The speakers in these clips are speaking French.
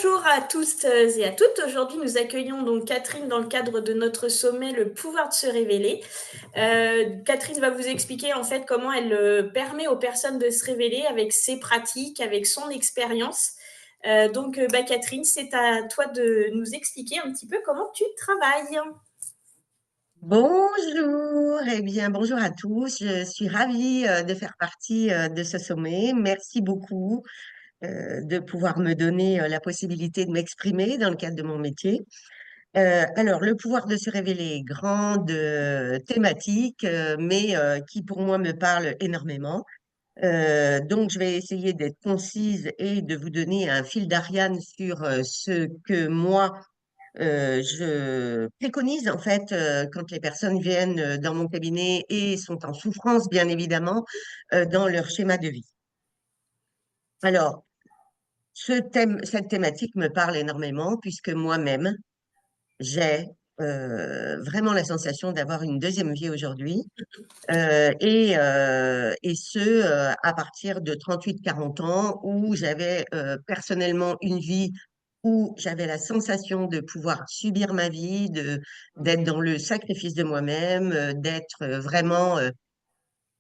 Bonjour à tous et à toutes. Aujourd'hui, nous accueillons donc Catherine dans le cadre de notre sommet Le pouvoir de se révéler. Catherine va vous expliquer en fait comment elle permet aux personnes de se révéler avec ses pratiques, avec son expérience. Catherine, c'est à toi de nous expliquer un petit peu comment tu travailles. Bonjour, eh bien bonjour à tous. Je suis ravie de faire partie de ce sommet. Merci beaucoup de pouvoir me donner la possibilité de m'exprimer dans le cadre de mon métier. Alors, le pouvoir de se révéler, grande thématique, mais qui pour moi me parle énormément. Donc, je vais essayer d'être concise et de vous donner un fil d'Ariane sur ce que moi je préconise en fait quand les personnes viennent dans mon cabinet et sont en souffrance, bien évidemment, dans leur schéma de vie. Alors, cette thématique me parle énormément puisque moi-même, j'ai vraiment la sensation d'avoir une deuxième vie aujourd'hui et ce, à partir de 38-40 ans où j'avais personnellement une vie où j'avais la sensation de pouvoir subir ma vie, d'être dans le sacrifice de moi-même, d'être vraiment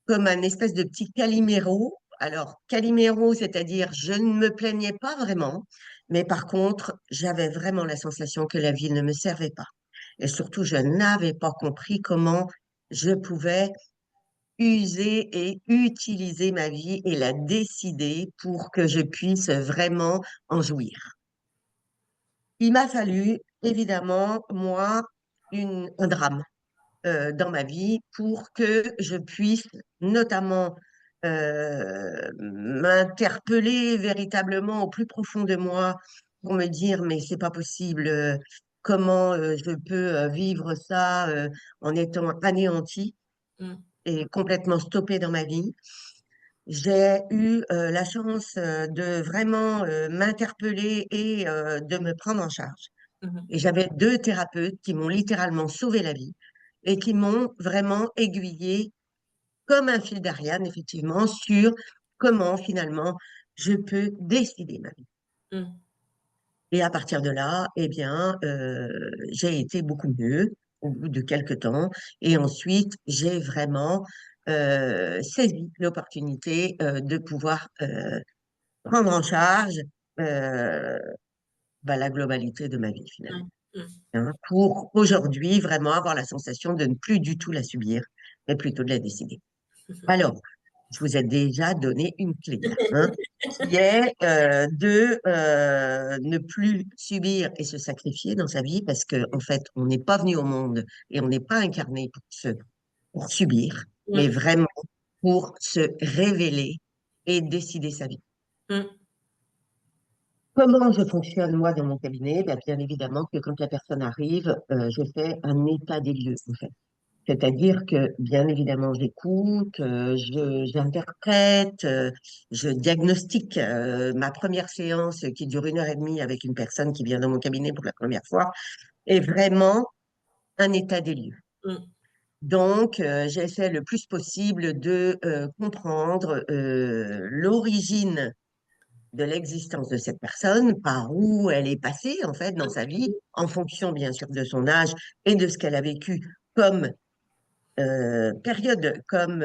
comme un espèce de petit Calimero. Alors, Calimero, c'est-à-dire je ne me plaignais pas vraiment, mais par contre, j'avais vraiment la sensation que la vie ne me servait pas. Et surtout, je n'avais pas compris comment je pouvais user et utiliser ma vie et la décider pour que je puisse vraiment en jouir. Il m'a fallu, évidemment, moi, un drame dans ma vie pour que je puisse notamment m'interpeller véritablement au plus profond de moi pour me dire, mais c'est pas possible, comment je peux vivre ça en étant anéantie Mm. et complètement stoppée dans ma vie. J'ai eu la chance de vraiment m'interpeller et de me prendre en charge. Mhm. Et j'avais deux thérapeutes qui m'ont littéralement sauvé la vie et qui m'ont vraiment aiguillée comme un fil d'Ariane, effectivement, sur comment finalement je peux décider ma vie. Mm. Et à partir de là, eh bien, j'ai été beaucoup mieux au bout de quelques temps. Et ensuite, j'ai vraiment saisi l'opportunité de pouvoir prendre en charge euh, la globalité de ma vie finalement. Mm. Mm. Hein, pour aujourd'hui vraiment avoir la sensation de ne plus du tout la subir, mais plutôt de la décider. Alors, je vous ai déjà donné une clé là, hein, qui est de ne plus subir et se sacrifier dans sa vie parce que en fait, on n'est pas venu au monde et on n'est pas incarné pour subir, mais Mm. vraiment pour se révéler et décider sa vie. Mm. Comment je fonctionne moi dans mon cabinet? Ben, bien évidemment que quand la personne arrive, je fais un état des lieux en fait. C'est-à-dire que, bien évidemment, j'écoute, j'interprète, je diagnostique. Ma première séance, qui dure 1 heure et demie avec une personne qui vient dans mon cabinet pour la première fois, est vraiment un état des lieux. Mm. Donc, j'essaie le plus possible de comprendre l'origine de l'existence de cette personne, par où elle est passée, en fait, dans sa vie, en fonction, bien sûr, de son âge et de ce qu'elle a vécu comme période comme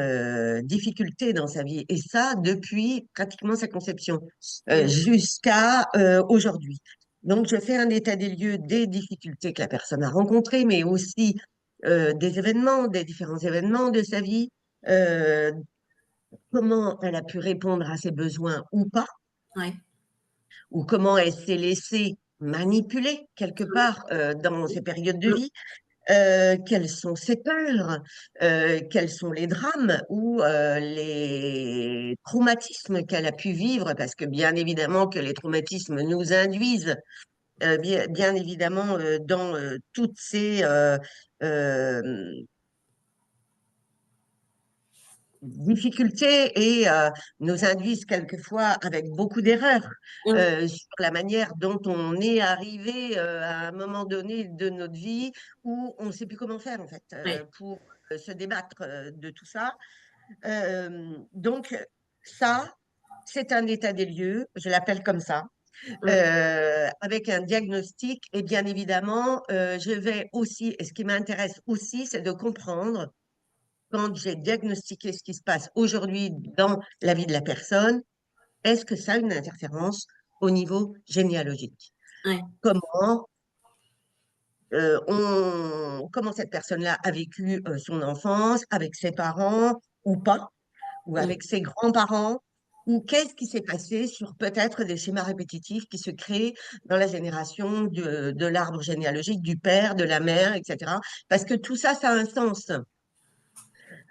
difficulté dans sa vie, et ça depuis pratiquement sa conception Mm. jusqu'à aujourd'hui. Donc, je fais un état des lieux des difficultés que la personne a rencontrées, mais aussi des événements, des différents événements de sa vie, euh, comment elle a pu répondre à ses besoins ou pas, Ouais. ou comment elle s'est laissée manipuler quelque part dans ces périodes de Mm. vie. Quelles sont ses peurs, quels sont les drames ou les traumatismes qu'elle a pu vivre, parce que bien évidemment que les traumatismes nous induisent bien évidemment dans toutes ces difficultés et nous induisent quelquefois avec beaucoup d'erreurs Mm. sur la manière dont on est arrivé à un moment donné de notre vie où on ne sait plus comment faire en fait Ouais. pour se débattre de tout ça. Donc ça, c'est un état des lieux, je l'appelle comme ça. avec un diagnostic. Et bien évidemment, je vais aussi, et ce qui m'intéresse aussi, c'est de comprendre, quand j'ai diagnostiqué ce qui se passe aujourd'hui dans la vie de la personne, est-ce que ça a une interférence au niveau généalogique? Ouais. Comment, comment cette personne-là a vécu son enfance avec ses parents ou pas, ou Mm. avec ses grands-parents, ou qu'est-ce qui s'est passé sur peut-être des schémas répétitifs qui se créent dans la génération de l'arbre généalogique du père, de la mère, etc. Parce que tout ça, ça a un sens.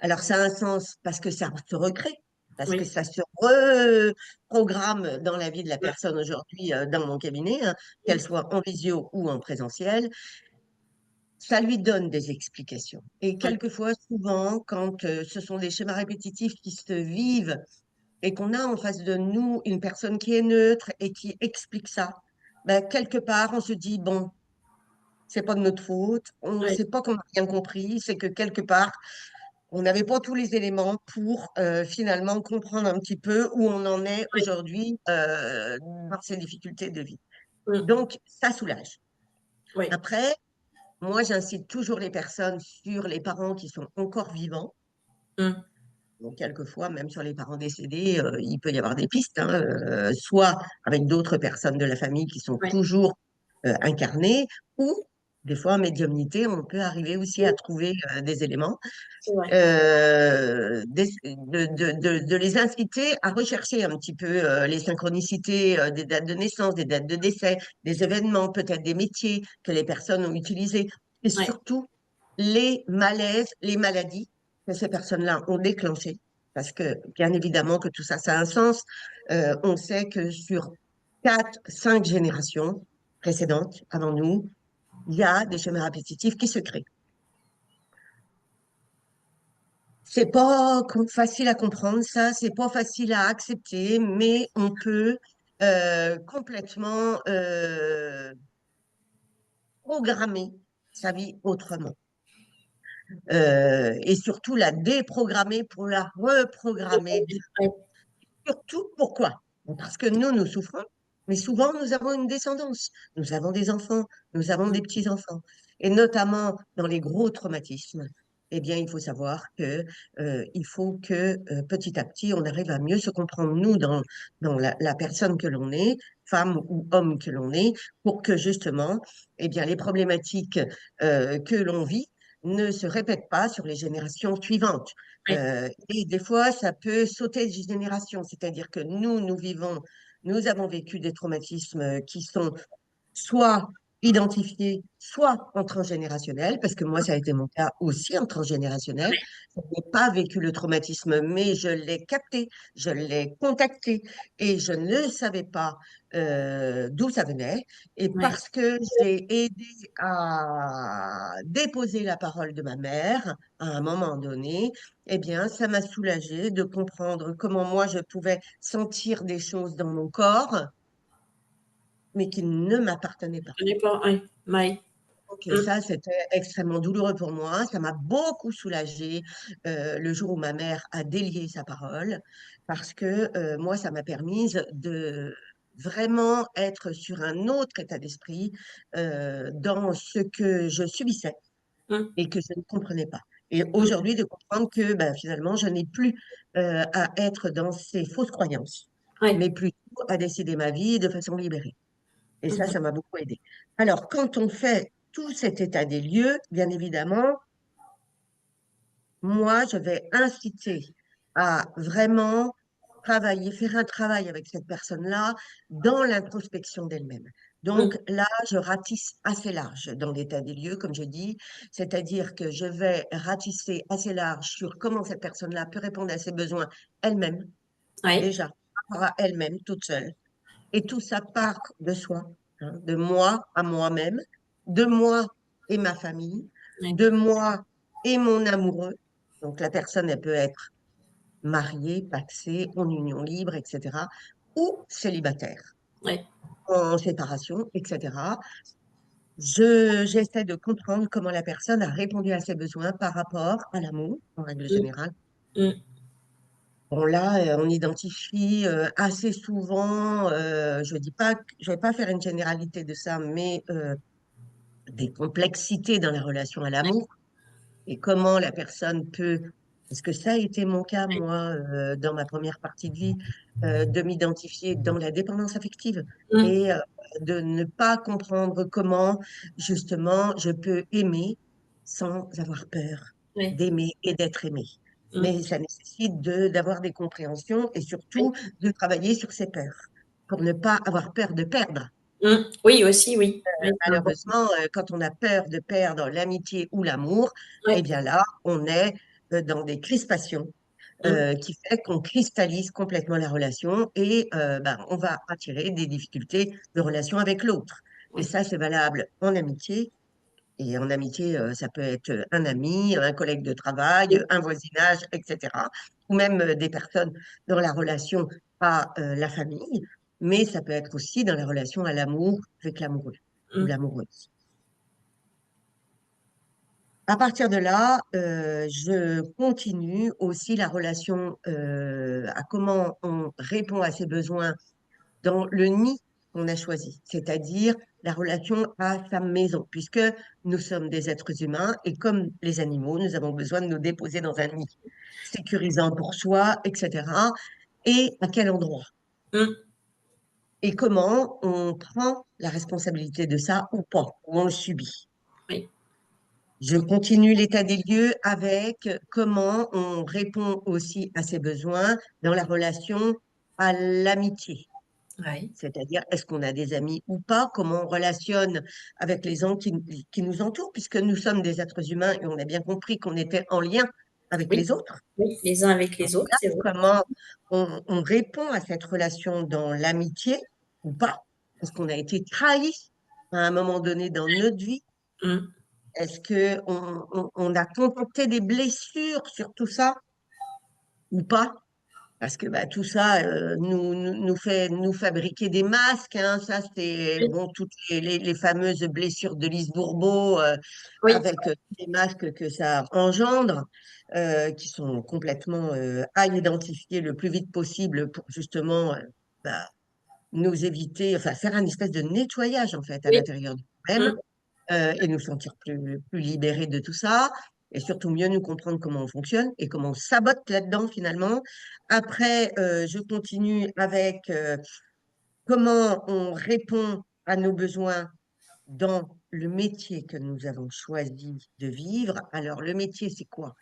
Alors, ça a un sens parce que ça se recrée, parce que Oui. ça se reprogramme dans la vie de la Mm. personne aujourd'hui dans mon cabinet, hein, qu'elle Mm. soit en visio ou en présentiel. Ça lui donne des explications. Et Ouais. quelquefois, souvent, quand ce sont des schémas répétitifs qui se vivent et qu'on a en face de nous une personne qui est neutre et qui explique ça, ben, quelque part, on se dit, bon, c'est pas de notre faute, on Ouais. sait pas qu'on a rien compris, c'est que quelque part, on n'avait pas tous les éléments pour finalement comprendre un petit peu où on en est Ouais. aujourd'hui dans ces difficultés de vie. Mm. Donc, ça soulage. Ouais. Après, moi, j'incite toujours les personnes sur les parents qui sont encore vivants. Mm. Donc, quelquefois, même sur les parents décédés, il peut y avoir des pistes, hein, soit avec d'autres personnes de la famille qui sont Ouais. toujours incarnées, ou des fois en médiumnité, on peut arriver aussi à Mm. trouver des éléments, C'est vrai. de les inciter à rechercher un petit peu les synchronicités des dates de naissance, des dates de décès, des événements, peut-être des métiers que les personnes ont utilisés, et Ouais. surtout les malaises, les maladies que ces personnes-là ont déclenchées. Parce que, bien évidemment, que tout ça, ça a un sens. On sait que sur 4, 5 générations précédentes, avant nous, il y a des schémas répétitifs qui se créent. C'est pas facile à comprendre, ça, c'est pas facile à accepter, mais on peut complètement programmer sa vie autrement. Et surtout la déprogrammer pour la reprogrammer. Ouais. Surtout pourquoi? Parce que nous souffrons, mais souvent nous avons une descendance. Nous avons des enfants, nous avons des petits-enfants. Et notamment dans les gros traumatismes, eh bien, il faut savoir que il faut que petit à petit, on arrive à mieux se comprendre, nous, dans la personne que l'on est, femme ou homme que l'on est, pour que justement, eh bien, les problématiques que l'on vit ne se répètent pas sur les générations suivantes. Ouais. Et des fois, ça peut sauter de génération, c'est-à-dire que nous avons vécu des traumatismes qui sont soit identifiés, soit en transgénérationnel, parce que moi, ça a été mon cas aussi en transgénérationnel. Je n'ai pas vécu le traumatisme, mais je l'ai capté, je l'ai contacté et je ne savais pas d'où ça venait. Et Ouais. parce que j'ai aidé à déposer la parole de ma mère à un moment donné, eh bien, ça m'a soulagée de comprendre comment moi je pouvais sentir des choses dans mon corps, mais qui ne m'appartenaient pas. Je connais pas. Ouais. Ouais. Donc Mm. ça, c'était extrêmement douloureux pour moi. Ça m'a beaucoup soulagée le jour où ma mère a délié sa parole, parce que moi, ça m'a permis de vraiment être sur un autre état d'esprit dans ce que je subissais Mm. et que je ne comprenais pas. Et Mm. aujourd'hui, de comprendre que ben, finalement, je n'ai plus à être dans ces fausses croyances, Ouais. mais plutôt à décider ma vie de façon libérée. Et ça Mhm. m'a beaucoup aidé. Alors, quand on fait tout cet état des lieux, bien évidemment, moi, je vais inciter à vraiment travailler, faire un travail avec cette personne-là dans l'introspection d'elle-même. Mm. Donc là, je ratisse assez large dans l'état des lieux, comme je dis, c'est-à-dire que je vais ratisser assez large sur comment cette personne-là peut répondre à ses besoins elle-même, Ouais. déjà, par rapport à elle-même, toute seule. Et tout ça part de soi, hein, de moi à moi-même, de moi et ma famille, Ouais. de moi et mon amoureux. Donc la personne, elle peut être mariée, pacsée, en union libre, etc. Ou célibataire, Ouais. en séparation, etc. J'essaie de comprendre comment la personne a répondu à ses besoins par rapport à l'amour, en règle Mm. générale. Mm. Bon, là, on identifie assez souvent, je dis pas, je vais pas faire une généralité de ça, mais des complexités dans la relation à l'amour et comment la personne peut, parce que ça a été mon cas, moi, dans ma première partie de vie, de m'identifier dans la dépendance affective Mm. et de ne pas comprendre comment, justement, je peux aimer sans avoir peur Oui. d'aimer et d'être aimé. Mm. Mais ça nécessite d'avoir des compréhensions et Oui. surtout de travailler sur ses peurs pour ne pas avoir peur de perdre. Mm. Oui, aussi, oui. Oui, c'est important. Malheureusement, quand on a peur de perdre l'amitié ou l'amour, Oui. eh bien là, on est dans des crispations Mm. qui fait qu'on cristallise complètement la relation et ben, on va attirer des difficultés de relation avec l'autre. Et Oui. ça, c'est valable en amitié. Et en amitié, ça peut être un ami, un collègue de travail, Oui. un voisinage, etc. Ou même des personnes dans la relation à la famille. Mais ça peut être aussi dans la relation à l'amour avec l'amoureux ou Mm. l'amoureuse. À partir de là, je continue aussi la relation à comment on répond à ses besoins dans le nid qu'on a choisi, c'est-à-dire la relation à sa maison, puisque nous sommes des êtres humains et comme les animaux, nous avons besoin de nous déposer dans un nid sécurisant pour soi, etc. Et à quel endroit? Mm. Et comment on prend la responsabilité de ça ou pas, ou on le subit. Oui. Je continue l'état des lieux avec comment on répond aussi à ses besoins dans la relation à l'amitié. Oui. C'est-à-dire, est-ce qu'on a des amis ou pas? Comment on relationne avec les gens qui nous entourent, puisque nous sommes des êtres humains et on a bien compris qu'on était en lien avec Oui. les autres. Oui. Les uns avec Donc les autres, là, c'est vrai. comment on répond à cette relation dans l'amitié ou pas? Est-ce qu'on a été trahi à un moment donné dans notre vie? Mm. Est-ce que on a constaté des blessures sur tout ça ou pas? Parce que bah, tout ça nous fait nous fabriquer des masques, hein. Ça, c'est Oui. bon, toutes les fameuses blessures de Lise Bourbeau Oui. avec les masques que ça engendre, qui sont complètement à identifier le plus vite possible pour justement bah, nous éviter, enfin faire un espèce de nettoyage en fait à Oui. l'intérieur de nous-mêmes Mm. et nous sentir plus libérés de tout ça, et surtout mieux nous comprendre comment on fonctionne et comment on sabote là-dedans finalement. Après, je continue avec comment on répond à nos besoins dans le métier que nous avons choisi de vivre. Alors, le métier, c'est quoi?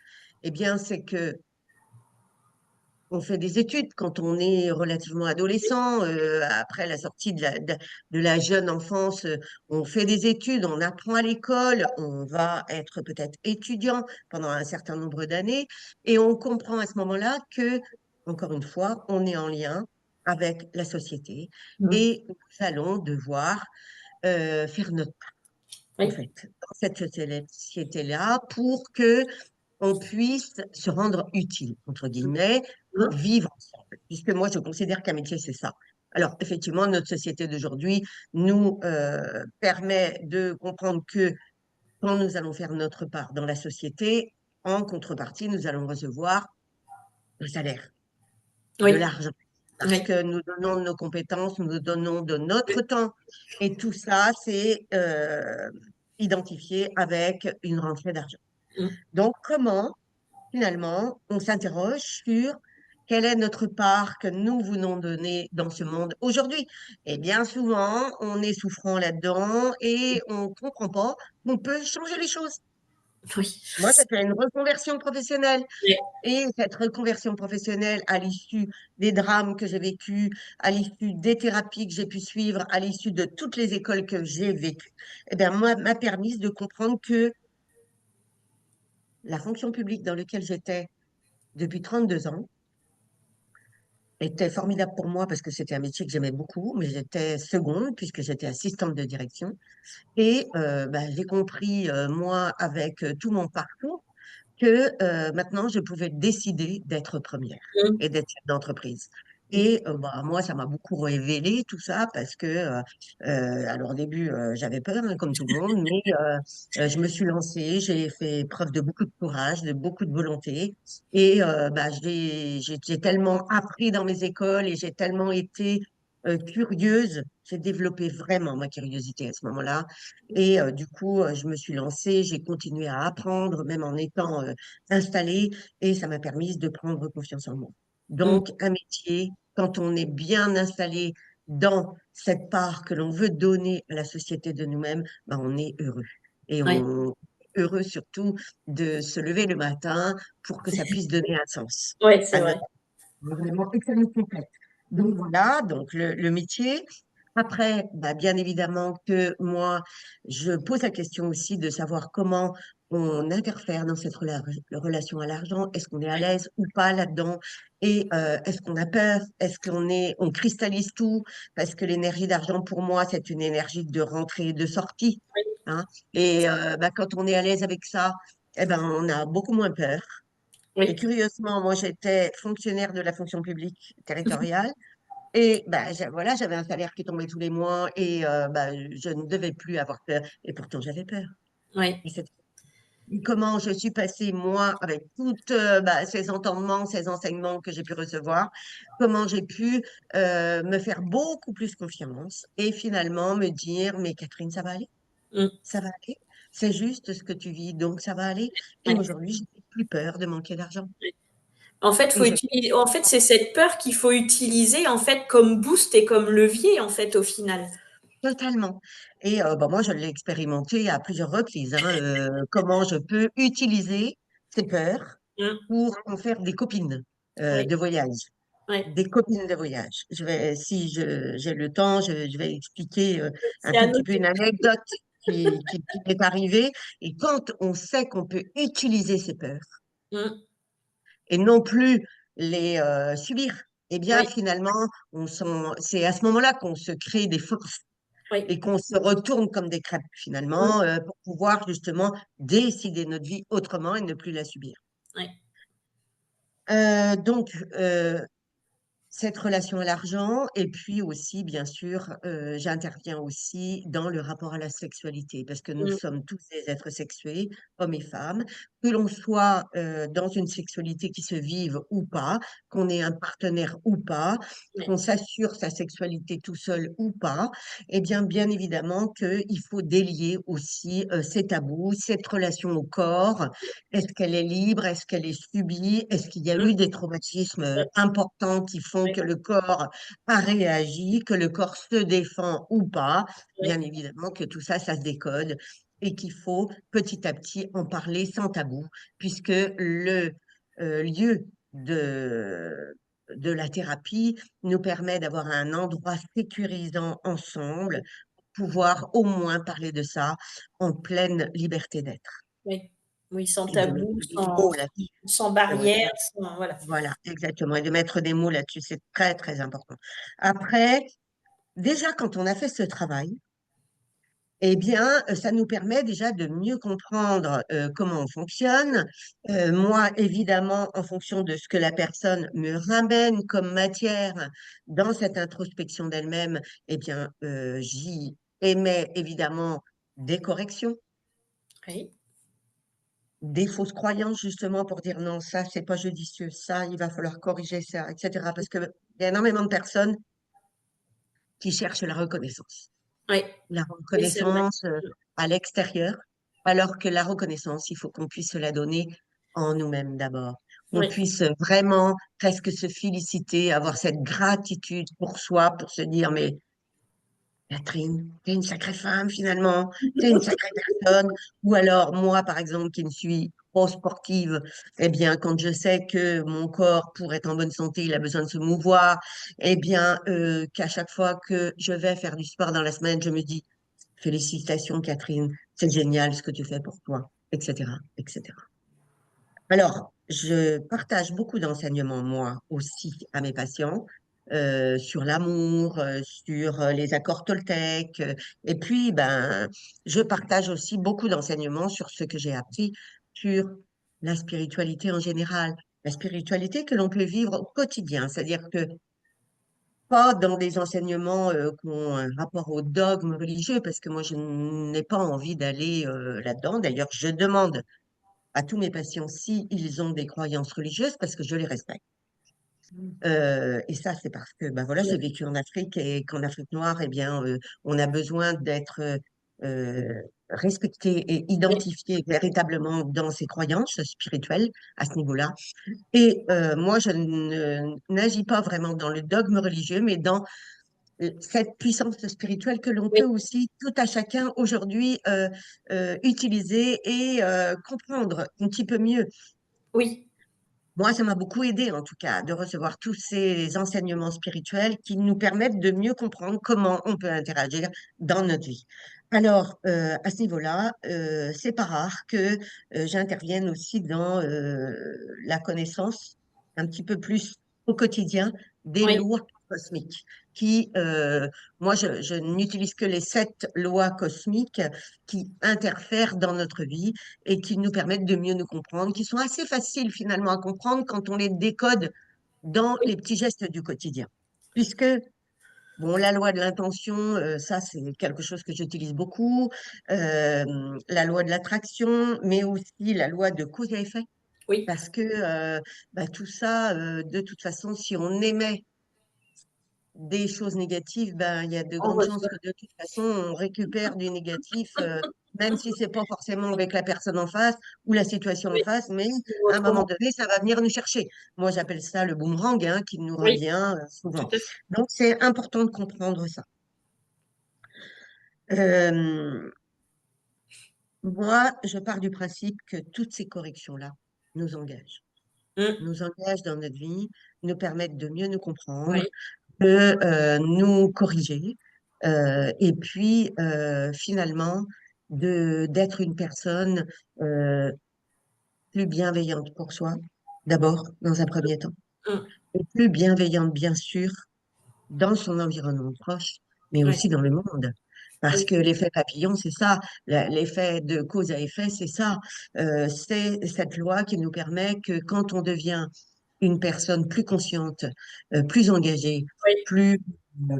Eh bien, c'est que on fait des études quand on est relativement adolescent, après la sortie de la jeune enfance, on fait des études, on apprend à l'école, on va être peut-être étudiant pendant un certain nombre d'années et on comprend à ce moment-là que, encore une fois, on est en lien avec la société Mm. et nous allons devoir faire notre part, en Oui. fait, dans cette société-là pour que on puisse se rendre utile, entre guillemets, pour Mm. vivre ensemble. Puisque moi, je considère qu'un métier, c'est ça. Alors, effectivement, notre société d'aujourd'hui nous permet de comprendre que quand nous allons faire notre part dans la société, en contrepartie, nous allons recevoir un salaire, de Oui. l'argent, parce Oui. que nous donnons de nos compétences, nous donnons de notre temps. Et tout ça, c'est identifié avec une rentrée d'argent. Mm. Donc, comment finalement, on s'interroge sur quelle est notre part que nous voulons donner dans ce monde aujourd'hui. Et bien souvent, on est souffrant là-dedans et on ne comprend pas qu'on peut changer les choses. Oui. Moi, j'ai fait une reconversion professionnelle Oui. et cette reconversion professionnelle, à l'issue des drames que j'ai vécus, à l'issue des thérapies que j'ai pu suivre, à l'issue de toutes les écoles que j'ai vécues, eh bien, moi, m'a permis de comprendre que la fonction publique dans laquelle j'étais depuis 32 ans, était formidable pour moi parce que c'était un métier que j'aimais beaucoup, mais j'étais seconde puisque j'étais assistante de direction. Et bah, j'ai compris, moi, avec tout mon parcours, que maintenant, je pouvais décider d'être première Mm. et d'être chef d'entreprise. Et bah, moi, ça m'a beaucoup révélé tout ça parce que, alors au début, j'avais peur, hein, comme tout le monde, mais je me suis lancée, j'ai fait preuve de beaucoup de courage, de beaucoup de volonté. Et bah, j'ai tellement appris dans mes écoles et j'ai tellement été curieuse, j'ai développé vraiment ma curiosité à ce moment-là. Et du coup, je me suis lancée, j'ai continué à apprendre, même en étant installée, et ça m'a permis de prendre confiance en moi. Mm. Donc, un métier, quand on est bien installé dans cette part que l'on veut donner à la société de nous-mêmes, ben, on est heureux. Et Ouais, on est heureux surtout de se lever le matin pour que ça puisse donner un sens ouais, c'est à vrai. notre vraiment et que ça nous complète. Donc voilà, donc le métier. Après, bah, bien évidemment que moi, je pose la question aussi de savoir comment on interfère dans cette relation à l'argent. Est-ce qu'on est à l'aise ou pas là-dedans? Et est-ce qu'on a peur? Est-ce on cristallise tout? Parce que l'énergie d'argent, pour moi, c'est une énergie de rentrée et de sortie. Hein. Et bah, quand on est à l'aise avec ça, eh ben, on a beaucoup moins peur. Et Oui, curieusement, moi, j'étais fonctionnaire de la fonction publique territoriale. Et bah, voilà, j'avais un salaire qui tombait tous les mois et bah, je ne devais plus avoir peur. Et pourtant, j'avais peur. oui, Et comment je suis passée, moi, avec toutes bah, ces entendements, ces enseignements que j'ai pu recevoir, comment j'ai pu me faire beaucoup plus confiance et finalement me dire, mais Catherine, ça va aller, mm, ça va aller. C'est juste ce que tu vis, donc ça va aller. Et ouais. aujourd'hui, je n'ai plus peur de manquer d'argent. En fait, Et je en fait, c'est cette peur qu'il faut utiliser en fait comme boost et comme levier en fait au final. Totalement. Et bah, moi, je l'ai expérimenté à plusieurs reprises, hein, comment je peux utiliser ces peurs Mm, pour en faire des copines oui, de voyage. oui. Des copines de voyage. Si j'ai le temps, je vais expliquer un C'est à tout petit peu noter. une anecdote qui m'est arrivée. Et quand on sait qu'on peut utiliser ces peurs Mm, et non plus les subir, eh bien, oui, finalement, c'est à ce moment-là qu'on se crée des forces oui. et qu'on se retourne comme des crêpes Mm, finalement pour pouvoir justement décider notre vie autrement et ne plus la subir. oui. Donc, cette relation à l'argent et puis aussi, bien sûr, j'interviens aussi dans le rapport à la sexualité parce que nous Mm, sommes tous des êtres sexués, hommes et femmes, que l'on soit dans une sexualité qui se vive ou pas, qu'on ait un partenaire ou pas, oui, qu'on s'assure sa sexualité tout seul ou pas, eh bien évidemment qu'il faut délier aussi ces tabous, cette relation au corps. Est-ce qu'elle est libre? Est-ce qu'elle est subie? Est-ce qu'il y a mm, eu des traumatismes oui, importants qui font oui, que le corps a réagi, que le corps se défend ou pas? oui, Bien évidemment que tout ça, ça se décode et qu'il faut petit à petit en parler sans tabou, puisque le lieu de la thérapie nous permet d'avoir un endroit sécurisant ensemble, pour pouvoir au moins parler de ça en pleine liberté d'être oui. Oui, sans et de tabou, mettre des sans, mots là-dessus. sans Ouais, barrière, ouais. sans, voilà. Voilà, exactement. Et de mettre des mots là-dessus, c'est très, très important. Après, déjà, quand on a fait ce travail, eh bien, ça nous permet déjà de mieux comprendre comment on fonctionne. Moi, évidemment, en fonction de ce que la personne me ramène comme matière dans cette introspection d'elle-même, eh bien, j'y émets évidemment des corrections, Oui, des fausses croyances, justement, pour dire non, ça, c'est pas judicieux, ça, il va falloir corriger ça, etc. Parce qu'il y a énormément de personnes qui cherchent la reconnaissance. oui, La oui, c'est vrai. reconnaissance à l'extérieur, alors que la reconnaissance, il faut qu'on puisse se la donner en nous-mêmes d'abord. Qu'on Oui, puisse vraiment presque se féliciter, avoir cette gratitude pour soi, pour se dire, mais Catherine, t'es une sacrée femme finalement, t'es une sacrée personne. Ou alors moi, par exemple, qui ne suis pas sportive, eh bien, quand je sais que mon corps, pour être en bonne santé, il a besoin de se mouvoir, eh bien, qu'à chaque fois que je vais faire du sport dans la semaine, je me dis, félicitations Catherine, c'est génial ce que tu fais pour toi, etc., etc. Alors, je partage beaucoup d'enseignements, moi aussi, à mes patients, sur l'amour, sur les accords Toltec. Et puis, ben, je partage aussi beaucoup d'enseignements sur ce que j'ai appris sur la spiritualité en général. La spiritualité que l'on peut vivre au quotidien. C'est-à-dire que pas dans des enseignements qui ont un rapport au dogme religieux, parce que moi, je n'ai pas envie d'aller là-dedans. D'ailleurs, je demande à tous mes patients si ils ont des croyances religieuses, parce que je les respecte. Et ça, c'est parce que ben voilà, j'ai vécu en Afrique et qu'en Afrique noire, eh bien, on a besoin d'être respecté et Oui, identifié véritablement dans ses croyances spirituelles à ce niveau-là. Et moi, je n'agis pas vraiment dans le dogme religieux, mais dans cette puissance spirituelle que l'on peut oui, aussi, tout à chacun aujourd'hui, utiliser et comprendre un petit peu mieux. oui. Moi, ça m'a beaucoup aidé, en tout cas, de recevoir tous ces enseignements spirituels qui nous permettent de mieux comprendre comment on peut interagir dans notre vie. Alors, à ce niveau-là, c'est pas rare que j'intervienne aussi dans la connaissance un petit peu plus au quotidien des Oui. lois cosmiques qui, moi, je n'utilise que les 7 lois cosmiques qui interfèrent dans notre vie et qui nous permettent de mieux nous comprendre, qui sont assez faciles finalement à comprendre quand on les décode dans Oui. les petits gestes du quotidien. Puisque, bon, la loi de l'intention, ça c'est quelque chose que j'utilise beaucoup, la loi de l'attraction, mais aussi la loi de cause et effet, Oui. parce que bah, tout ça, de toute façon, si on émet des choses négatives, ben, il y a de On grandes chances reçoit. que de toute façon, on récupère du négatif, même si c'est pas forcément avec la personne en face ou la situation en Oui. face, mais à un moment Autrement. donné, ça va venir nous chercher. Moi, j'appelle ça le boomerang, hein, qui nous Oui, revient tout souvent. à fait. Donc, c'est important de comprendre ça. Euh, Moi, je pars du principe que toutes ces corrections-là Mm. nous engagent dans notre vie, nous permettent de mieux nous comprendre, Oui, de nous corriger et puis finalement d'être une personne euh, plus bienveillante pour soi, d'abord, dans un premier temps, mm. et plus bienveillante, bien sûr, dans son environnement proche, mais Oui, aussi dans le monde. Parce oui, que l'effet papillon, c'est ça, l'effet de cause à effet, c'est ça. C'est cette loi qui nous permet que quand on devient une personne plus consciente, plus engagée, oui, plus euh,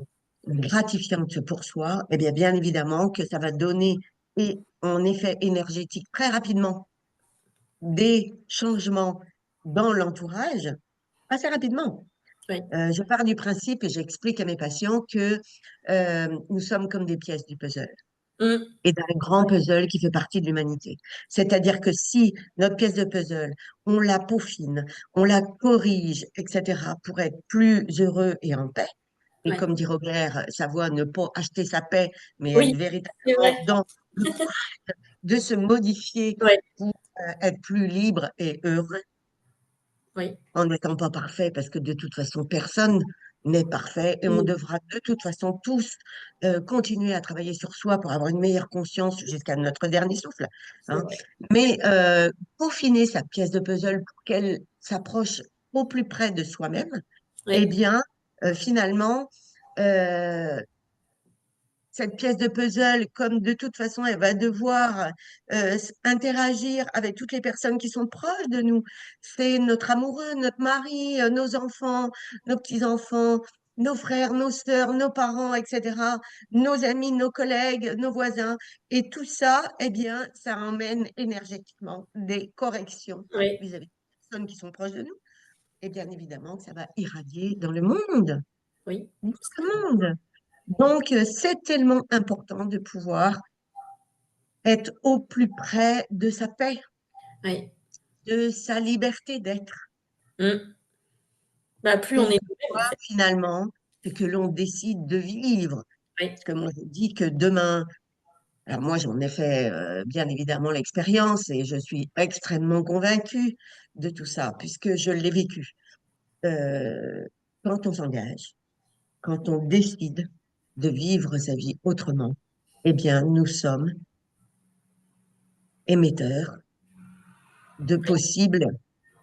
gratifiante pour soi, eh bien, bien évidemment que ça va donner et en effet énergétique très rapidement des changements dans l'entourage, assez rapidement. oui. Je pars du principe et j'explique à mes patients que nous sommes comme des pièces du puzzle Mm. et d'un grand puzzle qui fait partie de l'humanité. C'est-à-dire que si notre pièce de puzzle, on la peaufine, on la corrige, etc., pour être plus heureux et en paix, et Oui, comme dit Robert, savoir ne pas acheter sa paix, mais être oui, c'est véritablement vrai. dans le de se modifier Oui, pour être plus libre et heureux oui, en n'étant pas parfait, parce que de toute façon, personne n'est parfait et on mm. devra de toute façon tous continuer à travailler sur soi pour avoir une meilleure conscience jusqu'à notre dernier souffle, C'est hein. vrai. Mais peaufiner sa pièce de puzzle pour qu'elle s'approche au plus près de soi-même, eh Oui, bien, finalement, euh, cette pièce de puzzle, comme de toute façon, elle va devoir interagir avec toutes les personnes qui sont proches de nous. C'est notre amoureux, notre mari, nos enfants, nos petits-enfants, nos frères, nos sœurs, nos parents, etc., nos amis, nos collègues, nos voisins. Et tout ça, eh bien, ça emmène énergétiquement des corrections oui, vis-à-vis des personnes qui sont proches de nous. Et bien évidemment que ça va irradier dans le monde. oui. Dans le monde. Donc, c'est tellement important de pouvoir être au plus près de sa paix, Oui. de sa liberté d'être. Mm. Bah, plus Et on ce est qu'on nous-mêmes, en voit fait. finalement, c'est que l'on décide de vivre. Oui, Parce que moi, je dis que demain, alors moi, j'en ai fait bien évidemment l'expérience et je suis extrêmement convaincue de tout ça, puisque je l'ai vécu. Euh, Quand on s'engage, quand on décide de vivre sa vie autrement, eh bien, nous sommes émetteurs de possibles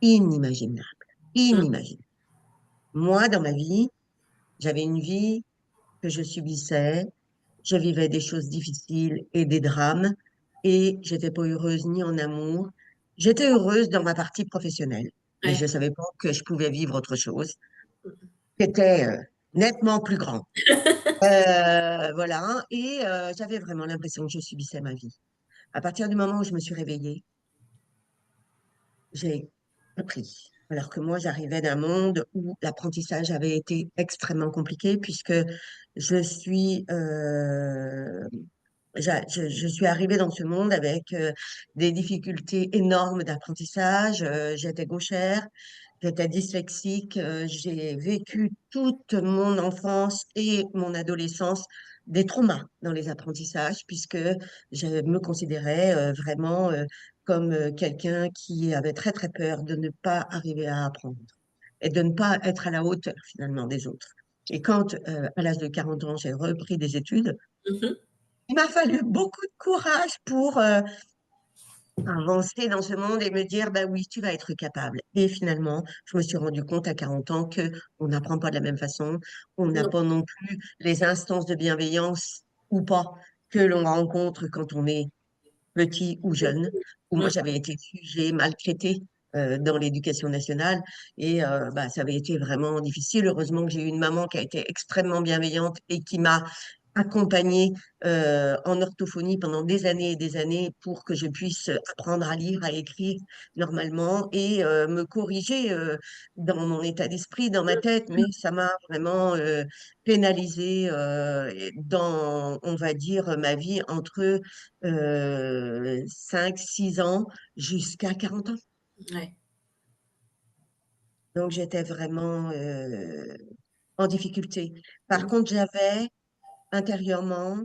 inimaginables. mm. Inimaginables. Moi, dans ma vie, j'avais une vie que je subissais, je vivais des choses difficiles et des drames, et j'étais pas heureuse ni en amour. J'étais heureuse dans ma partie professionnelle, mais je Ouais. savais pas que je pouvais vivre autre chose. C'était nettement plus grand. Voilà, et j'avais vraiment l'impression que je subissais ma vie. À partir du moment où je me suis réveillée, j'ai appris. Alors que moi, j'arrivais d'un monde où l'apprentissage avait été extrêmement compliqué puisque je suis, je suis arrivée dans ce monde avec des difficultés énormes d'apprentissage. J'étais gauchère, j'étais dyslexique. J'ai vécu toute mon enfance et mon adolescence des traumas dans les apprentissages, puisque je me considérais vraiment comme quelqu'un qui avait très très peur de ne pas arriver à apprendre et de ne pas être à la hauteur finalement des autres. Et quand, à l'âge de 40 ans, j'ai repris des études, Mhm. il m'a fallu beaucoup de courage pour avancer dans ce monde et me dire, bah oui, tu vas être capable. Et finalement, je me suis rendu compte à 40 ans que on n'apprend pas de la même façon, on n'a Non. pas non plus les instances de bienveillance ou pas que l'on rencontre quand on est petit ou jeune, où moi Mm. j'avais été jugée, maltraitée dans l'éducation nationale et bah, ça avait été vraiment difficile. Heureusement que j'ai eu une maman qui a été extrêmement bienveillante et qui m'a accompagnée en orthophonie pendant des années et des années pour que je puisse apprendre à lire, à écrire normalement et me corriger dans mon état d'esprit, dans ma tête, mais ça m'a vraiment pénalisée dans, on va dire, ma vie entre 5, 6 ans jusqu'à 40 ans. Ouais. Donc, j'étais vraiment en difficulté. Par Mm. contre, j'avais intérieurement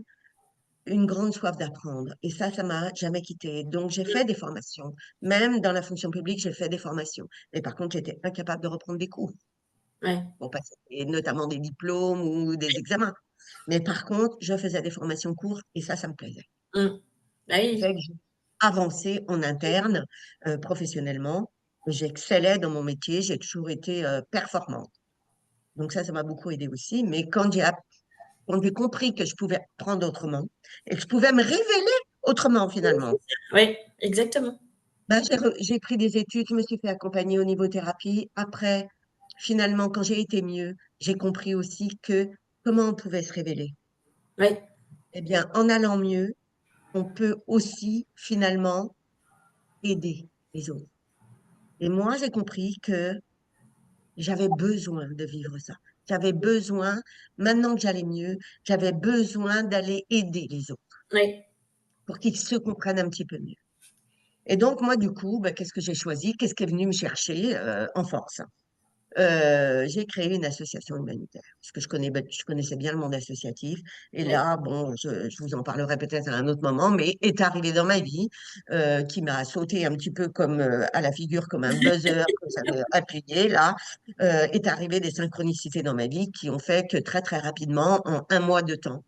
une grande soif d'apprendre. Et ça m'a jamais quitté. Donc, j'ai fait des formations. Même dans la fonction publique, j'ai fait des formations. Mais par contre, j'étais incapable de reprendre des cours Ouais. pour passer notamment des diplômes ou des examens. Mais par contre, je faisais des formations courtes et ça me plaisait. Mm. Bah Fait oui. que j'ai avancé en interne, professionnellement. J'excellais dans mon métier, j'ai toujours été performante. Donc ça m'a beaucoup aidé aussi. Mais quand j'ai compris que je pouvais apprendre autrement et que je pouvais me révéler autrement finalement, Oui, exactement. ben, j'ai pris des études, je me suis fait accompagner au niveau thérapie. Après, finalement, quand j'ai été mieux, j'ai compris aussi que comment on pouvait se révéler. Oui. Eh bien, en allant mieux, on peut aussi finalement aider les autres. Et moi, j'ai compris que j'avais besoin de vivre ça. J'avais besoin, maintenant que j'allais mieux, j'avais besoin d'aller aider les autres Oui. pour qu'ils se comprennent un petit peu mieux. Et donc, moi, du coup, ben, qu'est-ce que j'ai choisi? Qu'est-ce qui est venu me chercher en force? J'ai créé une association humanitaire parce que je connaissais bien le monde associatif. Et Oui. là, bon, je vous en parlerai peut-être à un autre moment, mais est arrivé dans ma vie qui m'a sauté un petit peu comme à la figure, comme un buzzer que j'avais appuyé là, est arrivé des synchronicités dans ma vie qui ont fait que très très rapidement, en un mois de temps,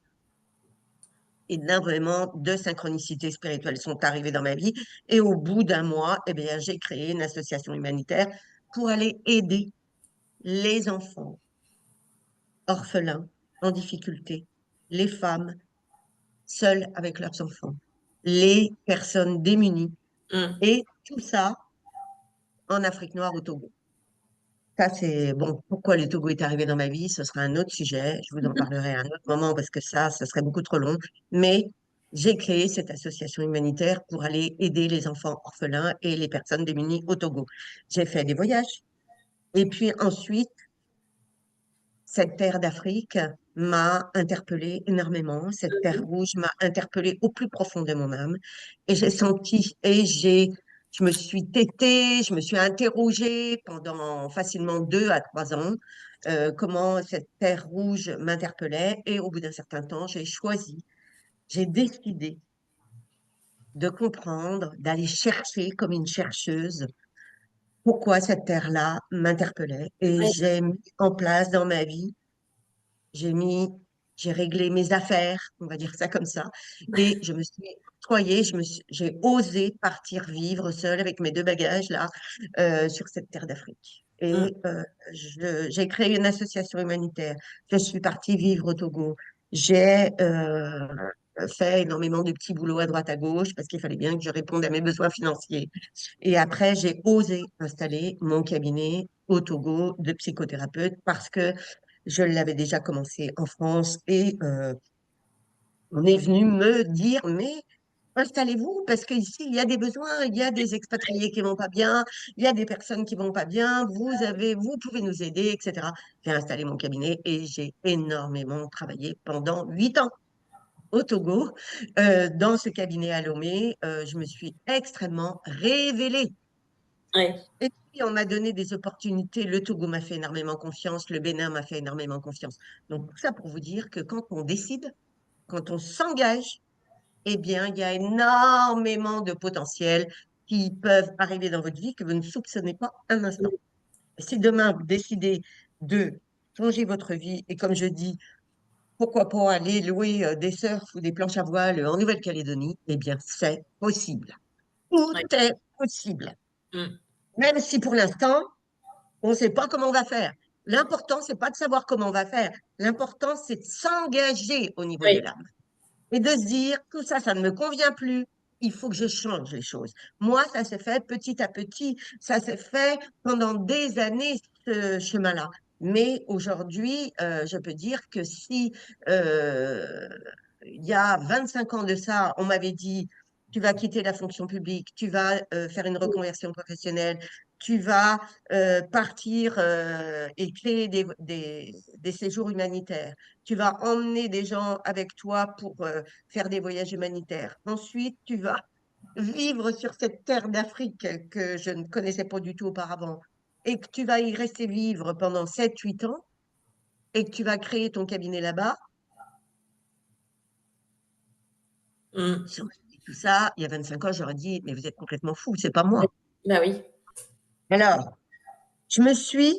énormément de synchronicités spirituelles sont arrivées dans ma vie. Et au bout d'un mois, eh bien, j'ai créé une association humanitaire pour aller aider les enfants orphelins, en difficulté, les femmes seules avec leurs enfants, les personnes démunies, Mm. et tout ça en Afrique noire au Togo. Ça, c'est bon. Pourquoi le Togo est arrivé dans ma vie, ce sera un autre sujet. Je vous en parlerai à un autre moment parce que ça serait beaucoup trop long. Mais j'ai créé cette association humanitaire pour aller aider les enfants orphelins et les personnes démunies au Togo. J'ai fait des voyages. Et puis ensuite, cette terre d'Afrique m'a interpellée énormément. Cette terre rouge m'a interpellée au plus profond de mon âme. Et j'ai senti, je me suis têtée, je me suis interrogée pendant facilement 2 à 3 ans, comment cette terre rouge m'interpellait. Et au bout d'un certain temps, j'ai décidé de comprendre, d'aller chercher comme une chercheuse pourquoi cette terre-là m'interpellait. Et Oui. j'ai mis en place dans ma vie. J'ai mis, j'ai réglé mes affaires, on va dire ça comme ça, et je me suis octroyée, j'ai osé partir vivre seule avec mes 2 bagages là sur cette terre d'Afrique. Mm. Et j'ai créé une association humanitaire. Je suis partie vivre au Togo. J'ai fait énormément de petits boulots à droite à gauche parce qu'il fallait bien que je réponde à mes besoins financiers. Et après, j'ai osé installer mon cabinet au Togo de psychothérapeute parce que Je l'avais déjà commencé en France et on est venu me dire, mais installez-vous parce qu'ici, il y a des besoins, il y a des expatriés qui vont pas bien, il y a des personnes qui vont pas bien, vous pouvez nous aider, etc. J'ai installé mon cabinet et j'ai énormément travaillé pendant 8 ans au Togo, dans ce cabinet à Lomé. Je me suis extrêmement révélée. Ouais, Et puis, on m'a donné des opportunités. Le Togo m'a fait énormément confiance, le Bénin m'a fait énormément confiance. Donc, tout ça pour vous dire que quand on décide, quand on s'engage, eh bien, il y a énormément de potentiels qui peuvent arriver dans votre vie que vous ne soupçonnez pas un instant. Et si demain, vous décidez de changer votre vie, et comme je dis, pourquoi pas aller louer des surfs ou des planches à voile en Nouvelle-Calédonie, eh bien, c'est possible. Tout ouais. est possible. Mm. Même si pour l'instant, on ne sait pas comment on va faire. L'important, c'est pas de savoir comment on va faire. L'important, c'est de s'engager au niveau de Oui, l'âme et de se dire, tout ça, ça ne me convient plus. Il faut que je change les choses. Moi, ça s'est fait petit à petit. Ça s'est fait pendant des années, ce chemin-là. Mais aujourd'hui, je peux dire que si euh, il y a 25 ans de ça, on m'avait dit, tu vas quitter la fonction publique, tu vas faire une reconversion professionnelle, tu vas partir et créer des séjours humanitaires, tu vas emmener des gens avec toi pour faire des voyages humanitaires. Ensuite, tu vas vivre sur cette terre d'Afrique que je ne connaissais pas du tout auparavant et que tu vas y rester vivre pendant 7, 8 ans et que tu vas créer ton cabinet là-bas. mm. Si on m'avait dit tout ça, il y a 25 ans, j'aurais dit, mais vous êtes complètement fou, c'est pas Oui. moi. Bah oui. Alors, je me suis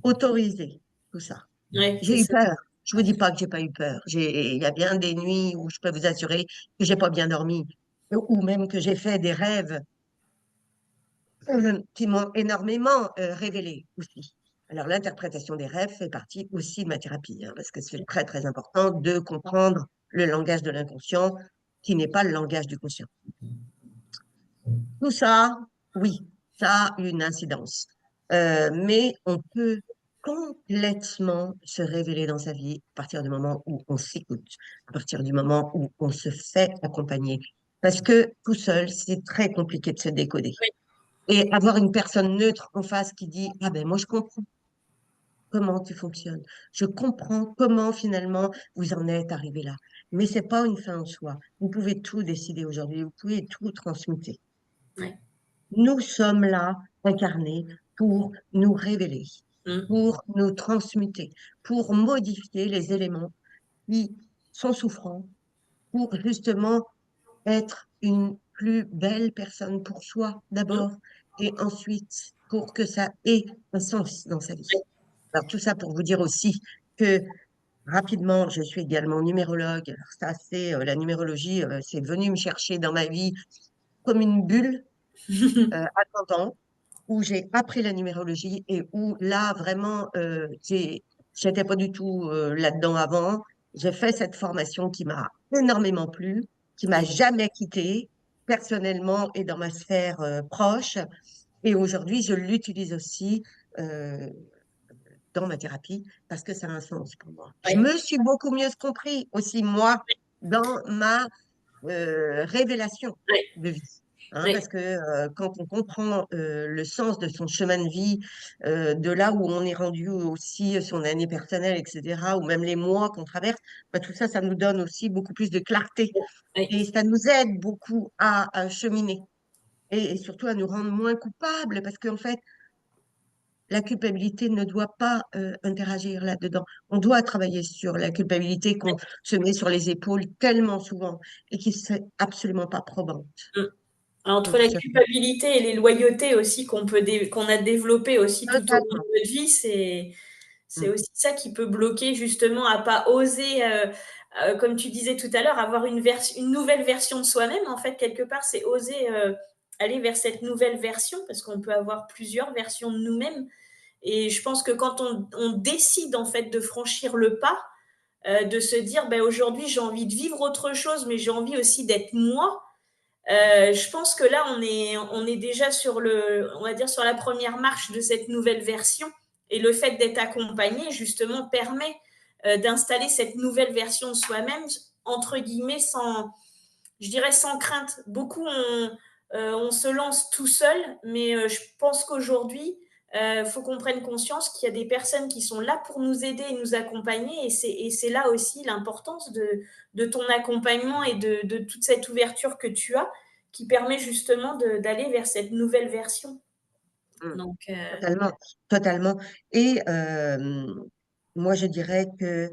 autorisée tout ça. Ouais, c'est J'ai eu ça. peur. Je vous dis pas que j'ai pas eu peur. Il y a bien des nuits où je peux vous assurer que j'ai pas bien dormi, ou même que j'ai fait des rêves qui m'ont énormément révélé aussi. Alors, l'interprétation des rêves fait partie aussi de ma thérapie, hein, parce que c'est très, très important de comprendre le langage de l'inconscient, qui n'est pas le langage du conscient. Tout ça, oui, ça a une incidence. Mais on peut complètement se révéler dans sa vie à partir du moment où on s'écoute, à partir du moment où on se fait accompagner. Parce que tout seul, c'est très compliqué de se décoder. Oui, Et avoir une personne neutre en face qui dit, ah ben moi je comprends comment tu fonctionnes, je comprends comment finalement vous en êtes arrivé là. Mais c'est pas une fin en soi. Vous pouvez tout décider aujourd'hui, vous pouvez tout transmuter. ouais. Nous sommes là, incarnés, pour nous révéler, Mm. pour nous transmuter, pour modifier les éléments qui sont souffrants, pour justement être une plus belle personne pour soi Mm. d'abord, et ensuite pour que ça ait un sens dans sa vie. Ouais. Alors tout ça pour vous dire aussi que rapidement, je suis également numérologue. Alors ça, c'est la numérologie, c'est venu me chercher dans ma vie comme une bulle à 30 ans où j'ai appris la numérologie et où là, vraiment, j'étais pas du tout là-dedans avant. J'ai fait cette formation qui m'a énormément plu, qui m'a Ouais. jamais quittée, personnellement et dans ma sphère proche. Et aujourd'hui, je l'utilise aussi euh, dans ma thérapie parce que ça a un sens pour moi. Je Ouais. me suis beaucoup mieux compris aussi, moi, dans ma révélation Ouais. de vie. Hein, Ouais. parce que quand on comprend le sens de son chemin de vie, de là où on est rendu aussi, son année personnelle, etc., ou même les mois qu'on traverse, bah, tout ça, ça nous donne aussi beaucoup plus de clarté. Ouais. Et ça nous aide beaucoup à cheminer et surtout à nous rendre moins coupables, parce qu'en fait, la culpabilité ne doit pas interagir là-dedans. On doit travailler sur la culpabilité qu'on se met sur les épaules tellement souvent et qui n'est absolument pas probante. Mm. Entre Donc, la culpabilité et les loyautés aussi qu'on a développées aussi tout au long totalement. de notre vie, c'est Mm. aussi ça qui peut bloquer justement à pas oser, comme tu disais tout à l'heure, avoir une nouvelle version de soi-même. En fait, quelque part, c'est oser aller vers cette nouvelle version parce qu'on peut avoir plusieurs versions de nous-mêmes. Et je pense que quand on décide en fait de franchir le pas, de se dire ben, aujourd'hui j'ai envie de vivre autre chose, mais j'ai envie aussi d'être moi. Je pense que là on est déjà sur on va dire sur la première marche de cette nouvelle version. Et le fait d'être accompagné, justement, permet d'installer cette nouvelle version de soi-même, entre guillemets, sans, je dirais, sans crainte. Beaucoup, on se lance tout seul, mais je pense qu'aujourd'hui, faut qu'on prenne conscience qu'il y a des personnes qui sont là pour nous aider et nous accompagner, et c'est là aussi l'importance de ton accompagnement et de toute cette ouverture que tu as, qui permet justement d'aller vers cette nouvelle version. Mm. Donc, Totalement, totalement. Et moi, je dirais que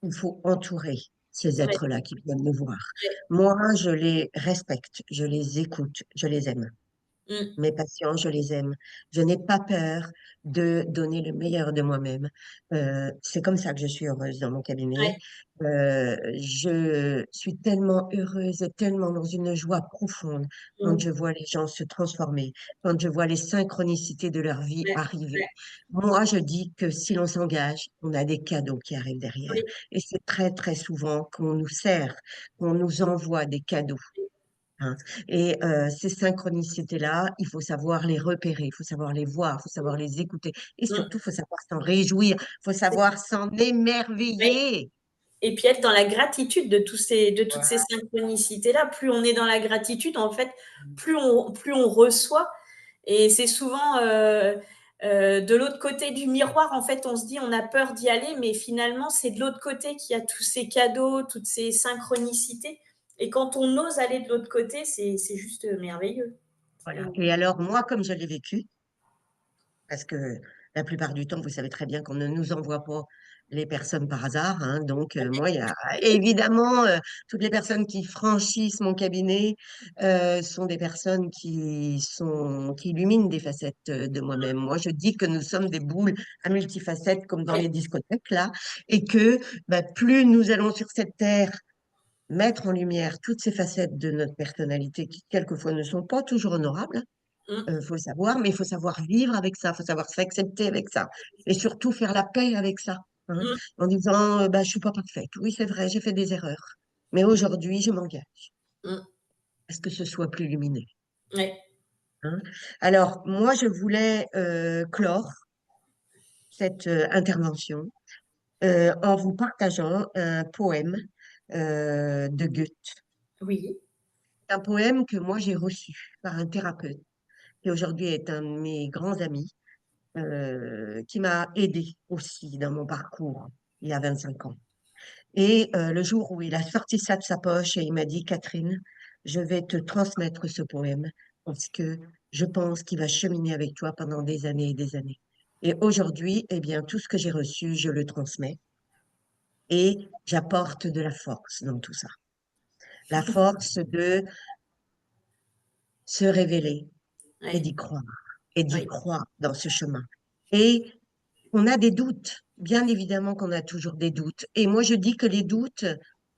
il faut entourer ces ouais, êtres-là qui viennent me voir. ouais, Moi, je les respecte, je les écoute, je les aime. mm, Mes patients, je les aime. Je n'ai pas peur de donner le meilleur de moi-même. C'est comme ça que je suis heureuse dans mon cabinet. ouais, Je suis tellement heureuse et tellement dans une joie profonde quand mm, je vois les gens se transformer, quand je vois les synchronicités de leur vie ouais, arriver. ouais, Moi, je dis que si l'on s'engage, on a des cadeaux qui arrivent derrière. oui, Et c'est très, très souvent qu'on nous sert, qu'on nous envoie des cadeaux, hein. Et ces synchronicités-là, il faut savoir les repérer, il faut savoir les voir, il faut savoir les écouter. Et mm, surtout, il faut savoir s'en réjouir, il faut c'est savoir s'en ouais. émerveiller. Et puis être dans la gratitude de toutes ces Voilà. synchronicités-là. Plus on est dans la gratitude, en fait, plus on reçoit. Et c'est souvent de l'autre côté du miroir, en fait, on se dit on a peur d'y aller, mais finalement, c'est de l'autre côté qu'il y a tous ces cadeaux, toutes ces synchronicités. Et quand on ose aller de l'autre côté, c'est juste merveilleux. Voilà. Et alors, moi, comme je l'ai vécu, parce que la plupart du temps, vous savez très bien qu'on ne nous envoie pas les personnes par hasard, hein. Donc, moi, il y a évidemment toutes les personnes qui franchissent mon cabinet sont des personnes qui illuminent des facettes de moi-même. Moi, je dis que nous sommes des boules à multifacettes comme dans Ouais, les discothèques là, et que bah, plus nous allons sur cette terre mettre en lumière toutes ces facettes de notre personnalité qui quelquefois ne sont pas toujours honorables, mm, faut le savoir, mais il faut savoir vivre avec ça, il faut savoir s'accepter avec ça, et surtout faire la paix avec ça, hein, mm, en disant, bah, je suis pas parfaite. Oui, c'est vrai, j'ai fait des erreurs, mais aujourd'hui, je m'engage mm, à ce que ce soit plus lumineux, ouais, hein. Alors, moi, je voulais clore cette intervention en vous partageant un poème de Goethe. oui, Un poème que moi, j'ai reçu par un thérapeute qui aujourd'hui est un de mes grands amis qui m'a aidé aussi dans mon parcours il y a 25 ans. Et le jour où il a sorti ça de sa poche et il m'a dit, Catherine, je vais te transmettre ce poème parce que je pense qu'il va cheminer avec toi pendant des années et des années. Et aujourd'hui, eh bien, tout ce que j'ai reçu, je le transmets et j'apporte de la force dans tout ça. La force de se révéler et ouais, d'y croire, et d'y oui, croire dans ce chemin. Et on a des doutes, bien évidemment qu'on a toujours des doutes. Et moi, je dis que les doutes,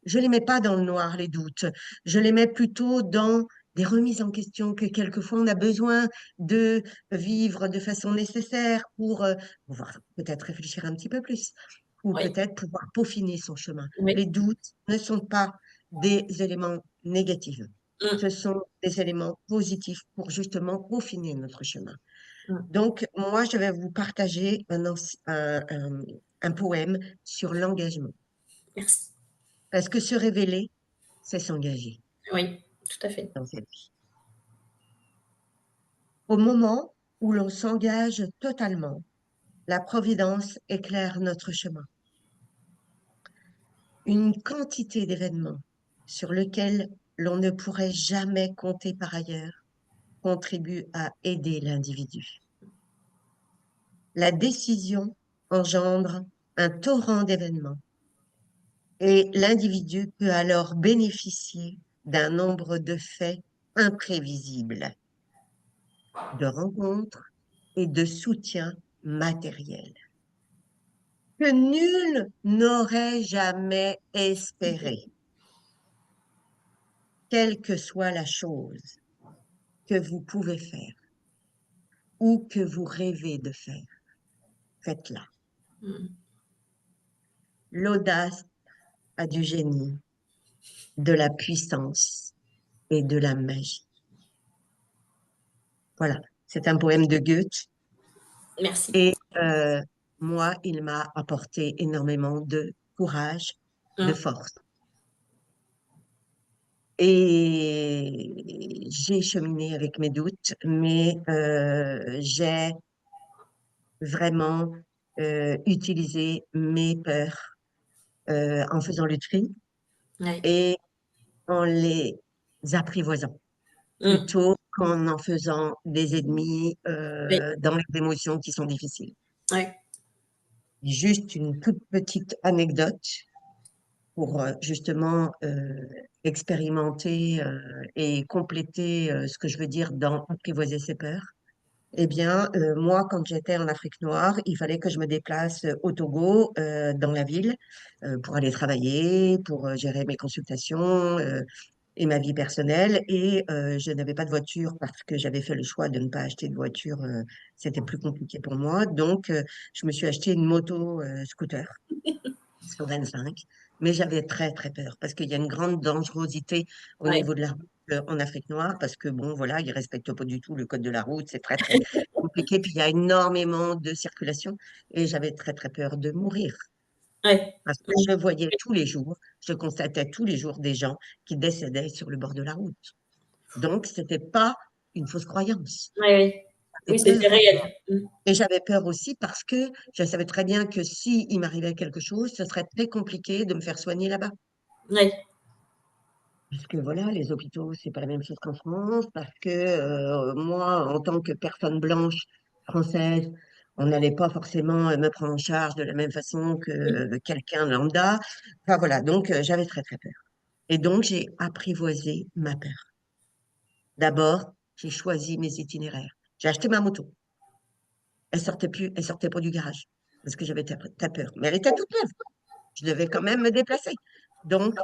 je les mets pas dans le noir, les doutes. Je les mets plutôt dans des remises en question que quelquefois on a besoin de vivre de façon nécessaire pour pouvoir peut-être réfléchir un petit peu plus ou oui, peut-être pouvoir peaufiner son chemin. oui, Les doutes ne sont pas des éléments négatifs. Ce mm, sont des éléments positifs pour justement peaufiner notre chemin. mm. Donc, moi, je vais vous partager un poème sur l'engagement. Merci. Parce que se révéler, c'est s'engager Oui, tout à fait. dans cette vie. Au moment où l'on s'engage totalement, la Providence éclaire notre chemin. Une quantité d'événements sur lesquels l'on ne pourrait jamais compter par ailleurs contribue à aider l'individu. La décision engendre un torrent d'événements et l'individu peut alors bénéficier d'un nombre de faits imprévisibles, de rencontres et de soutien matériel que nul n'aurait jamais espéré, quelle que soit la chose que vous pouvez faire ou que vous rêvez de faire. Faites-la. Mm. L'audace a du génie, de la puissance et de la magie. Voilà, c'est un poème de Goethe. Merci. Et euh, moi, il m'a apporté énormément de courage, de Mmh. force. Et j'ai cheminé avec mes doutes, mais j'ai vraiment utilisé mes peurs en faisant le tri Ouais. et en les apprivoisant, Mmh. plutôt qu'en en faisant des ennemis Oui. dans les émotions qui sont difficiles. Ouais. Juste une toute petite anecdote pour justement expérimenter et compléter ce que je veux dire dans apprivoiser ses peurs. Eh bien, moi, quand j'étais en Afrique noire, il fallait que je me déplace au Togo, dans la ville, pour aller travailler, pour gérer mes consultations et ma vie personnelle. Et je n'avais pas de voiture parce que j'avais fait le choix de ne pas acheter de voiture. C'était plus compliqué pour moi. Donc, je me suis acheté une moto scooter sur 25, mais j'avais très très peur parce qu'il y a une grande dangerosité au Ouais. niveau de la route en Afrique noire parce que bon voilà, ils respectent pas du tout le code de la route, c'est très très compliqué, puis il y a énormément de circulation et j'avais très très peur de mourir Ouais. parce que Mmh. je voyais tous les jours, je constatais tous les jours des gens qui décédaient sur le bord de la route. Donc c'était pas une fausse croyance, Ouais, oui. j'avais Oui, c'était peur. réel. Mmh. Et j'avais peur aussi parce que je savais très bien que si il m'arrivait quelque chose, ce serait très compliqué de me faire soigner là-bas. Ouais. Parce que voilà, les hôpitaux, c'est pas la même chose qu'en France, parce que moi, en tant que personne blanche française, on n'allait pas forcément me prendre en charge de la même façon que quelqu'un lambda. Enfin voilà, donc j'avais très très peur. Et donc j'ai apprivoisé ma peur. D'abord, j'ai choisi mes itinéraires. J'ai acheté ma moto. Elle sortait pas du garage parce que j'avais très peur. Mais elle était toute neuve. Je devais quand même me déplacer. Donc,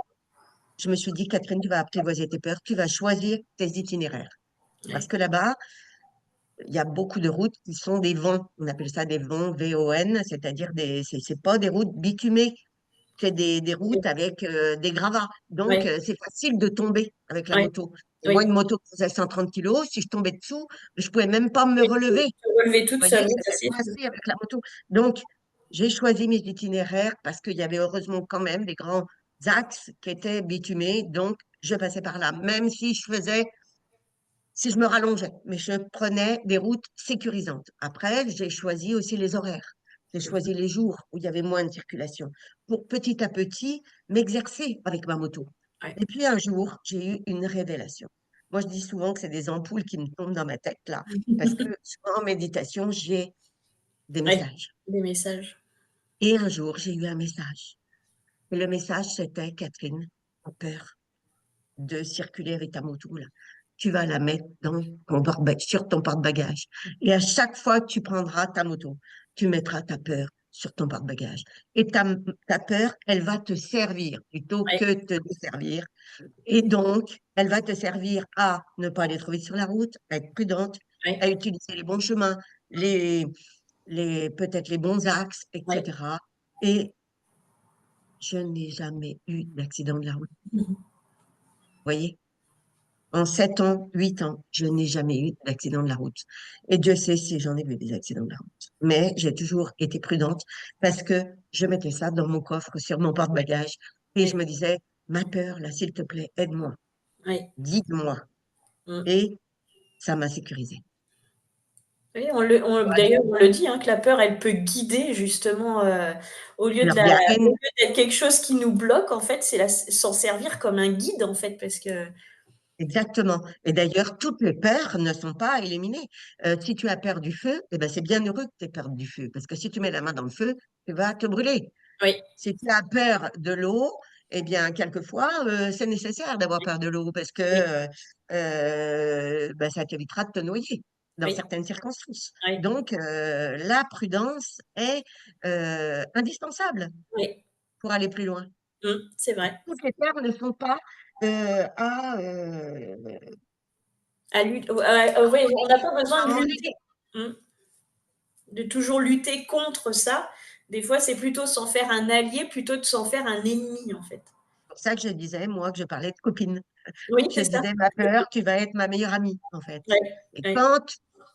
je me suis dit, Catherine, tu vas apprivoiser tes peurs, tu vas choisir tes itinéraires. Parce Ouais. que là-bas, il y a beaucoup de routes qui sont des vents. On appelle ça des vents, VON, c'est-à-dire c'est pas des routes bitumées, c'est des routes avec des gravats. Donc, Ouais. c'est facile de tomber avec la Ouais. moto. Et moi, Oui. une moto qui faisait 130 kilos, si je tombais dessous, je pouvais même pas me Oui, relever. te relever toute Vous seule, voyez, oui, ça c'était c'est fou. coincé avec la moto. Donc, j'ai choisi mes itinéraires parce qu'il y avait heureusement quand même des grands axes qui étaient bitumés. Donc, je passais par là, même si je me rallongeais, mais je prenais des routes sécurisantes. Après, j'ai choisi aussi les horaires. J'ai choisi les jours où il y avait moins de circulation pour petit à petit m'exercer avec ma moto. Ouais. Et puis un jour, j'ai eu une révélation. Moi, je dis souvent que c'est des ampoules qui me tombent dans ma tête là, parce que souvent en méditation, j'ai des Ouais. messages. Des messages. Et un jour, j'ai eu un message. Et le message, c'était, Catherine, pas peur de circuler avec ta moto, là. Tu vas la mettre sur ton porte-bagages. Et à chaque fois que tu prendras ta moto, tu mettras ta peur sur ton porte-bagages. Et ta peur, elle va te servir plutôt Ouais. que te desservir. Et donc, elle va te servir à ne pas aller trop vite sur la route, à être prudente, à Ouais. utiliser les bons chemins, les, peut-être les bons axes, Ouais. etc. Et je n'ai jamais eu d'accident de la route. Mmh. Vous voyez? En 7 ans, 8 ans, je n'ai jamais eu d'accident de la route. Et Dieu sait si j'en ai eu des accidents de la route. Mais j'ai toujours été prudente parce que je mettais ça dans mon coffre, sur mon porte-bagages. Et je Ouais. me disais, ma peur, là, s'il te plaît, aide-moi, Ouais. guide-moi. Mmh. Et ça m'a sécurisé. Oui, Voilà. d'ailleurs, on le dit, hein, que la peur, elle peut guider justement, Alors, il y a au lieu d'être quelque chose qui nous bloque, en fait, c'est s'en servir comme un guide, en fait, parce que exactement. Et d'ailleurs, toutes les peurs ne sont pas éliminées. Si tu as peur du feu, eh ben, c'est bien heureux que tu aies peur du feu. Parce que si tu mets la main dans le feu, tu vas te brûler. oui, Si tu as peur de l'eau, eh bien, quelquefois, c'est nécessaire d'avoir peur de l'eau parce que oui, ben, ça t'évitera de te noyer dans oui, certaines circonstances. oui, Donc, la prudence est indispensable oui, pour aller plus loin. c'est vrai. Toutes les peurs ne sont pas à Oui, on n'a pas à besoin de lutter, enlever. mmh, de toujours lutter contre ça. Des fois, c'est plutôt s'en faire un allié, plutôt de s'en faire un ennemi, en fait. C'est pour ça que je disais, moi, que je parlais de copine. Oui, Je c'est ça. disais, ma peur, tu vas être ma meilleure amie, en fait. Ouais, Et ouais,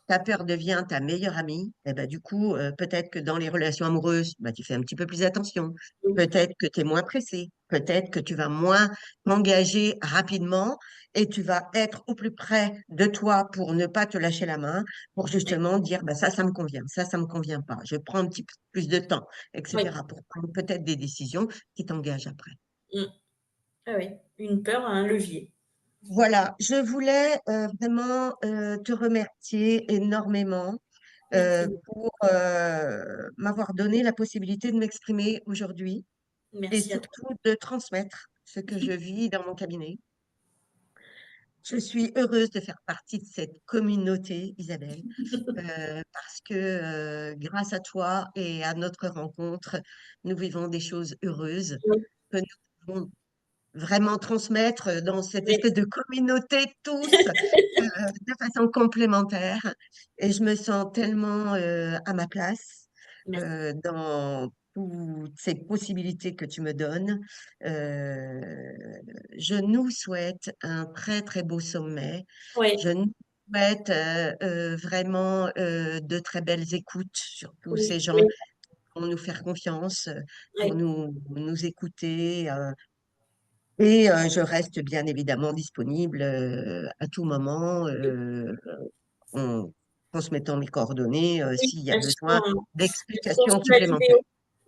ta peur devient ta meilleure amie, et ben, du coup, peut-être que dans les relations amoureuses, bah, tu fais un petit peu plus attention. Oui, Peut-être que tu es moins pressé. Peut-être que tu vas moins t'engager rapidement et tu vas être au plus près de toi pour ne pas te lâcher la main, pour oui, justement dire, bah, ça me convient, ça me convient pas. Je prends un petit peu plus de temps, oui. etc., pour prendre peut-être des décisions qui t'engagent après. Mmh. Ah oui, une peur, un levier. Voilà, je voulais vraiment te remercier énormément Merci. pour m'avoir donné la possibilité de m'exprimer aujourd'hui et Merci à toi. surtout de transmettre ce que je vis dans mon cabinet. Je suis heureuse de faire partie de cette communauté, Isabelle, parce que grâce à toi et à notre rencontre, nous vivons des choses heureuses Oui, que nous pouvons vraiment transmettre dans cette oui, espèce de communauté tous de façon complémentaire. Et je me sens tellement à ma place merci. dans toutes ces possibilités que tu me donnes. Euh, je nous souhaite un très, très beau sommet. Oui, Je nous souhaite vraiment de très belles écoutes, surtout oui, ces gens oui, qui vont nous faire confiance, pour oui. nous écouter. Je reste bien évidemment disponible à tout moment en transmettant mes coordonnées Oui, s'il y a elles besoin sont d'explications sous la supplémentaires. vidéo.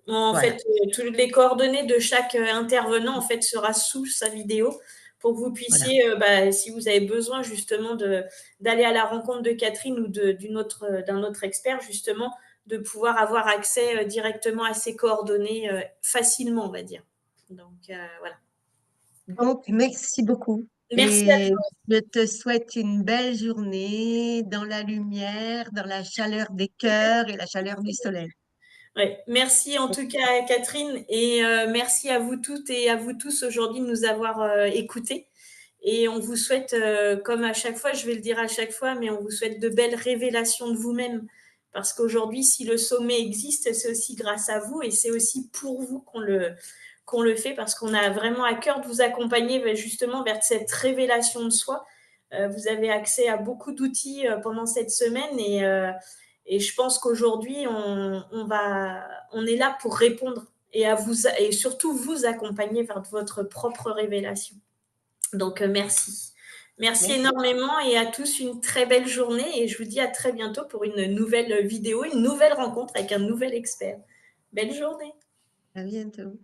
En fait, Voilà, toutes les coordonnées de chaque intervenant en fait sera sous sa vidéo pour que vous voilà. puissiez, bah, si vous avez besoin justement d'aller à la rencontre de Catherine ou d'un autre expert justement, de pouvoir avoir accès directement à ces coordonnées facilement, on va dire. Donc voilà. Donc, merci beaucoup. Merci à Et toi. je te souhaite une belle journée dans la lumière, dans la chaleur des cœurs et la chaleur du soleil. Ouais, merci en tout cas Catherine et merci à vous toutes et à vous tous aujourd'hui de nous avoir écoutés. Et on vous souhaite, comme à chaque fois, je vais le dire à chaque fois, mais on vous souhaite de belles révélations de vous-même. Parce qu'aujourd'hui, si le sommet existe, c'est aussi grâce à vous et c'est aussi pour vous qu'on le fait parce qu'on a vraiment à cœur de vous accompagner justement vers cette révélation de soi. Vous avez accès à beaucoup d'outils pendant cette semaine et je pense qu'aujourd'hui, on est là pour répondre et surtout vous accompagner vers votre propre révélation. Donc, merci. Merci Merci. énormément et à tous une très belle journée et je vous dis à très bientôt pour une nouvelle vidéo, une nouvelle rencontre avec un nouvel expert. Belle journée. À bientôt.